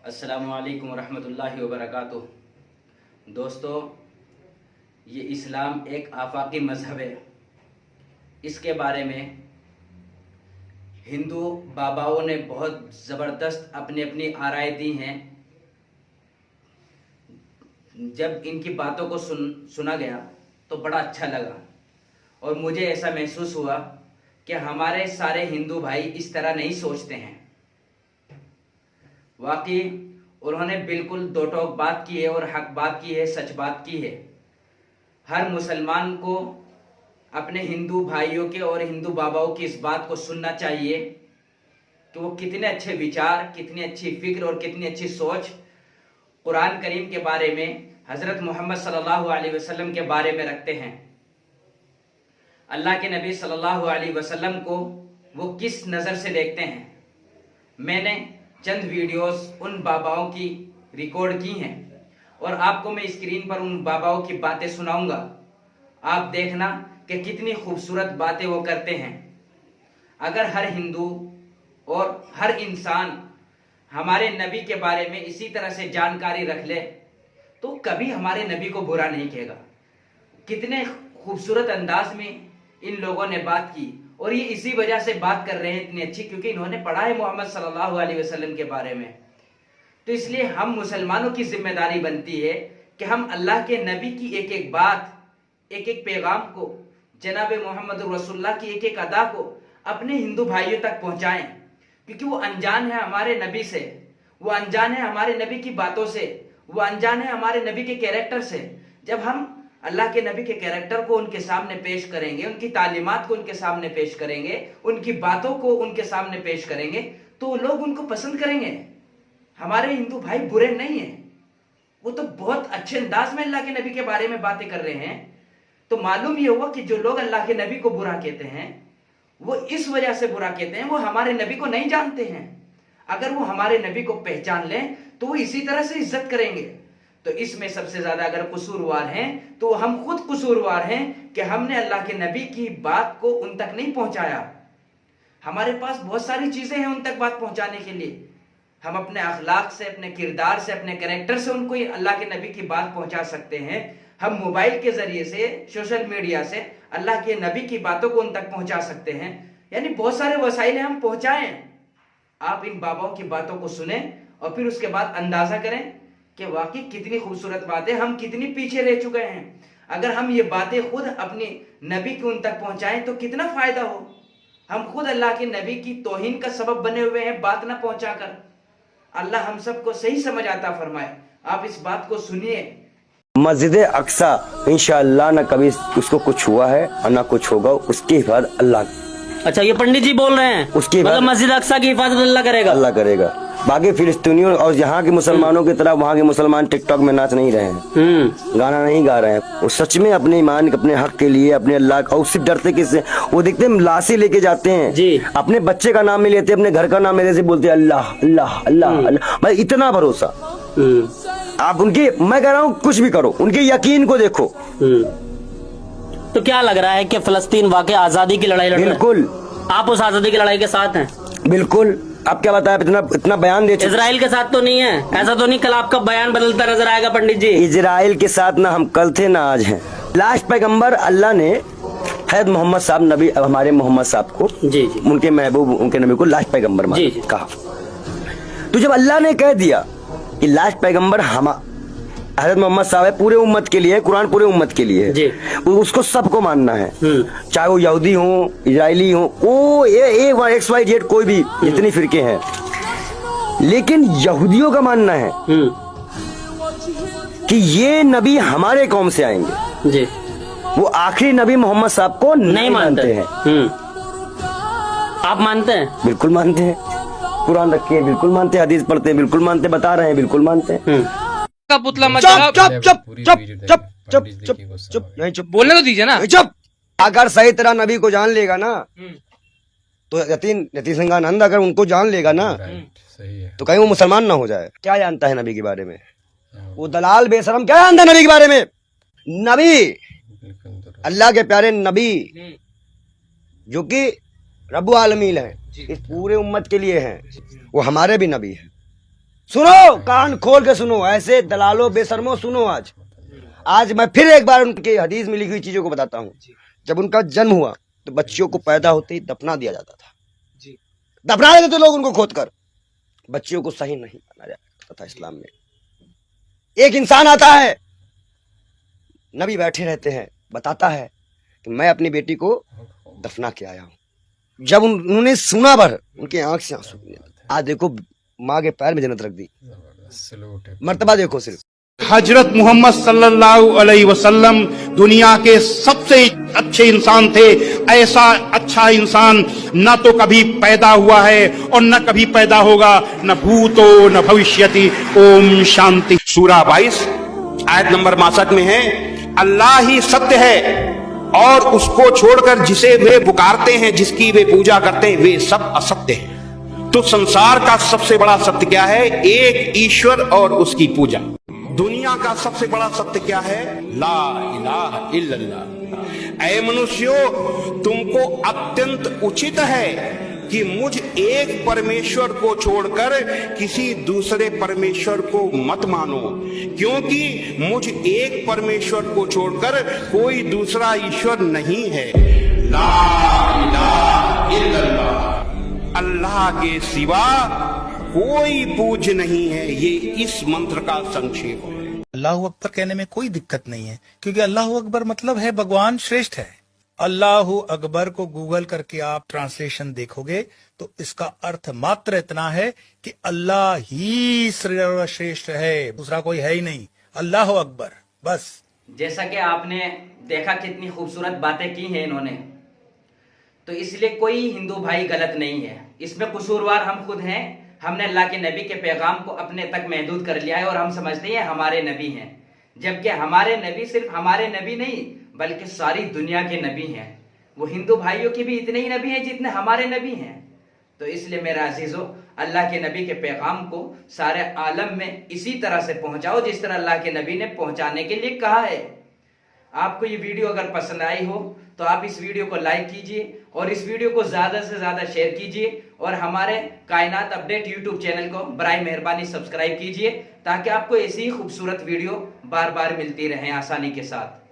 अस्सलामुअलैकुम रहमतुल्लाहि व बरकातुहू। दोस्तों, ये इस्लाम एक आफाकी मज़हब है। इसके बारे में हिंदू बाबाओं ने बहुत ज़बरदस्त अपनी अपनी आराय दी हैं। जब इनकी बातों को सुना गया तो बड़ा अच्छा लगा और मुझे ऐसा महसूस हुआ कि हमारे सारे हिंदू भाई इस तरह नहीं सोचते हैं। वाकई उन्होंने बिल्कुल दो टोक बात की है और हक बात की है, सच बात की है। हर मुसलमान को अपने हिंदू भाइयों के और हिंदू बाबाओं की इस बात को सुनना चाहिए कि वो कितने अच्छे विचार, कितनी अच्छी फिक्र और कितनी अच्छी सोच कुरान करीम के बारे में, हज़रत मोहम्मद सल्लल्लाहु अलैहि वसल्लम के बारे में रखते हैं। अल्लाह के नबी सल्लल्लाहु अलैहि वसल्लम को वो किस नज़र से देखते हैं। मैंने चंद वीडियोस उन बाबाओं की रिकॉर्ड की हैं और आपको मैं स्क्रीन पर उन बाबाओं की बातें सुनाऊंगा। आप देखना कि कितनी खूबसूरत बातें वो करते हैं। अगर हर हिंदू और हर इंसान हमारे नबी के बारे में इसी तरह से जानकारी रख ले तो कभी हमारे नबी को बुरा नहीं कहेगा। कितने खूबसूरत अंदाज में इन लोगों ने बात की और ये इसी वजह से बात कर रहे हैं इतनी अच्छी, क्योंकि इन्होंने पढ़ा है मोहम्मद सल्लल्लाहु अलैहि वसल्लम के बारे में। तो इसलिए हम मुसलमानों की जिम्मेदारी बनती है कि हम अल्लाह के नबी की एक एक बात, एक एक पैगाम को, जनाब मोहम्मद रसूलुल्लाह की एक एक अदा को अपने हिंदू भाइयों तक पहुंचाएं, क्योंकि वो अनजान है हमारे नबी से, वो अनजान है हमारे नबी की बातों से, वो अनजान है हमारे नबी के कैरेक्टर से। जब हम अल्लाह के नबी के कैरेक्टर को उनके सामने पेश करेंगे, उनकी तालीमात को उनके सामने पेश करेंगे, उनकी बातों को उनके सामने पेश करेंगे तो लोग उनको पसंद करेंगे। हमारे हिंदू भाई बुरे नहीं है, वो तो बहुत अच्छे अंदाज में अल्लाह के नबी के बारे में बातें कर रहे हैं। तो मालूम ये हुआ कि जो लोग अल्लाह के नबी को बुरा कहते हैं वो इस वजह से बुरा कहते हैं, वो हमारे नबी को नहीं जानते हैं। अगर वो हमारे नबी को पहचान लें तो वो इसी तरह से इज्जत करेंगे। तो इसमें सबसे ज्यादा अगर कसूरवार हैं तो हम खुद कसूरवार हैं कि हमने अल्लाह के नबी की बात को उन तक नहीं पहुंचाया। हमारे पास बहुत सारी चीजें हैं उन तक बात पहुंचाने के लिए। हम अपने अखलाक से, अपने किरदार से, अपने कैरेक्टर से उनको अल्लाह के नबी की बात पहुंचा सकते हैं। हम मोबाइल के जरिए से, सोशल मीडिया से अल्लाह के नबी की बातों को उन तक पहुंचा सकते हैं। यानी बहुत सारे वसाइल हम पहुंचाएं। आप इन बाबाओं की बातों को सुने और फिर उसके बाद अंदाजा करें कि वाकई कितनी खूबसूरत बातें, हम कितनी पीछे रह चुके हैं। अगर हम ये बातें खुद अपनी नबी को उन तक पहुंचाएं तो कितना फायदा हो। हम खुद अल्लाह के नबी की तौहीन का सबब बने हुए हैं बात ना पहुंचाकर। अल्लाह हम सबको सही समझ आता फरमाए। आप इस बात को सुनिए। मस्जिद अक्सा इंशाअल्लाह ना कभी उसको कुछ हुआ है और ना कुछ होगा। उसकी हिफाजत अल्लाह। अच्छा, ये पंडित जी बोल रहे हैं उसकी मतलब मस्जिद अक्सा की हिफाजत अल्लाह करेगा। अल्लाह करेगा। बाकी फिलिस्तीनियों और यहाँ के मुसलमानों की तरह वहाँ के मुसलमान टिकटॉक में नाच नहीं रहे हैं, गाना नहीं गा रहे हैं। वो सच में अपने ईमान, अपने हक के लिए, अपने अल्लाह का, उससे डरते किससे? वो देखते हैं लाशें लेके जाते हैं जी, अपने बच्चे का नाम नहीं लेते, अपने घर का नाम लेते से बोलते अल्लाह अल्लाह अल्लाह अल्लाह। भाई इतना भरोसा। आप उनकी, मैं कह रहा हूँ कुछ भी करो, उनके यकीन को देखो। तो क्या लग रहा है कि फलस्तीन वाकई आजादी की लड़ाई लड़ रहा है? बिल्कुल। आप उस आजादी की लड़ाई के साथ हैं? बिल्कुल। आप क्या बताया, इतना बयान दे चुके। इजराइल के साथ तो नहीं है? ऐसा तो नहीं कल आपका बयान बदलता नजर आएगा पंडित जी? इजराइल के साथ ना हम कल थे ना आज हैं। लास्ट पैगंबर अल्लाह ने हैद मोहम्मद साहब, नबी हमारे मोहम्मद साहब को, जी जी, उनके महबूब, उनके नबी को लास्ट पैगंबर कहा। तो जब अल्लाह ने कह दिया कि लास्ट पैगंबर हम हजरत मोहम्मद साहब है, पूरे उम्मत के लिए, कुरान पूरे उम्मत के लिए है, उसको सबको मानना है, चाहे वो यहूदी हो, इजरायली हो, वो XYZ कोई भी, जितनी फिरके हैं। लेकिन यहूदियों का मानना है कि ये नबी हमारे कौम से आएंगे जी। वो आखिरी नबी मोहम्मद साहब को नहीं मानते हैं। आप मानते हैं? बिल्कुल मानते हैं। कुरान रखे हैं, बिल्कुल मानते हैं। हदीस पढ़ते हैं, बिल्कुल मानते हैं। बता रहे हैं, बिल्कुल मानते हैं। का पुतला मत चुप चुप चुप चुप चुप चुप चुप चुप, यहीं चुप। बोलने तो दीजिए ना। चुप। अगर सही तरह नबी को जान लेगा ना तो यतीन सिंहानंद अगर उनको जान लेगा ना तो कहीं वो मुसलमान ना हो जाए। क्या जानता है नबी के बारे में? वो दलाल बेशरम क्या जानता है नबी के बारे में? नबी, अल्लाह के प्यारे नबी जो कि रब्बुल आलमीन है, इस पूरे उम्मत के लिए हैं, वो हमारे भी नबी हैं। सुनो, कान खोल के सुनो, ऐसे दलालों बेशर्मो सुनो। आज मैं फिर एक बार उनके हदीस में लिखी हुई चीजों को बताता हूँ। जब उनका जन्म हुआ तो बच्चियों को पैदा होते ही दफना दिया जाता था। दफना देते थे लोग उनको खोद कर। बच्चियों को सही नहीं माना जाता था इस्लाम में। एक इंसान आता है, नबी बैठे रहते हैं, बताता है कि मैं अपनी बेटी को दफना के आया हूं। जब उन्होंने सुना भर, उनकी आंख से आंसू। आज देखो, माँ के पैर में जन्नत रख दी। मर्तबा देखो सिर्फ। हजरत मोहम्मद सल्लल्लाहु अलैहि वसल्लम दुनिया के सबसे अच्छे इंसान थे। ऐसा अच्छा इंसान न तो कभी पैदा हुआ है और न कभी पैदा होगा, न भूतो न भविष्यति। ओम शांति। सूरा 22 आयत नंबर 62 में है, अल्लाह ही सत्य है और उसको छोड़कर जिसे वे पुकारते हैं, जिसकी वे पूजा करते हैं, वे सब असत्य हैं। तो संसार का सबसे बड़ा सत्य क्या है? एक ईश्वर और उसकी पूजा। दुनिया का सबसे बड़ा सत्य क्या है? ला इलाहा इल्लल्लाह। ऐ मनुष्यों, तुमको अत्यंत उचित है कि मुझ एक परमेश्वर को छोड़कर किसी दूसरे परमेश्वर को मत मानो, क्योंकि मुझ एक परमेश्वर को छोड़कर कोई दूसरा ईश्वर नहीं है। ला इलाहा इल्लल्लाह। अल्लाह के सिवा कोई पूज्य नहीं है। ये इस मंत्र का संक्षेप है। अल्लाह अकबर कहने में कोई दिक्कत नहीं है, क्योंकि अल्लाह अकबर मतलब है भगवान श्रेष्ठ है। अल्लाह अकबर को गूगल करके आप ट्रांसलेशन देखोगे तो इसका अर्थ मात्र इतना है कि अल्लाह ही सर्वश्रेष्ठ है, दूसरा कोई है ही नहीं। अल्लाह अकबर, बस। जैसा कि आपने देखा कितनी खूबसूरत बातें की हैं इन्होंने, तो इसलिए कोई हिंदू भाई गलत नहीं है। इसमें कसूरवार हम खुद हैं। हमने अल्लाह के नबी के पैगाम को अपने तक महदूद कर लिया है और हम समझते हैं हमारे नबी हैं, जबकि हमारे नबी सिर्फ हमारे नबी नहीं बल्कि सारी दुनिया के नबी हैं। वो हिंदू भाइयों के भी इतने ही नबी हैं जितने हमारे नबी हैं। तो इसलिए मेरा अजीजों, अल्लाह के नबी के पैगाम को सारे आलम में इसी तरह से पहुंचाओ जिस तरह अल्लाह के नबी ने पहुंचाने के लिए कहा है। आपको ये वीडियो अगर पसंद आई हो तो आप इस वीडियो को लाइक कीजिए और इस वीडियो को ज्यादा से ज्यादा शेयर कीजिए और हमारे कायनात अपडेट यूट्यूब चैनल को बराए मेहरबानी सब्सक्राइब कीजिए, ताकि आपको ऐसी ही खूबसूरत वीडियो बार बार मिलती रहे आसानी के साथ।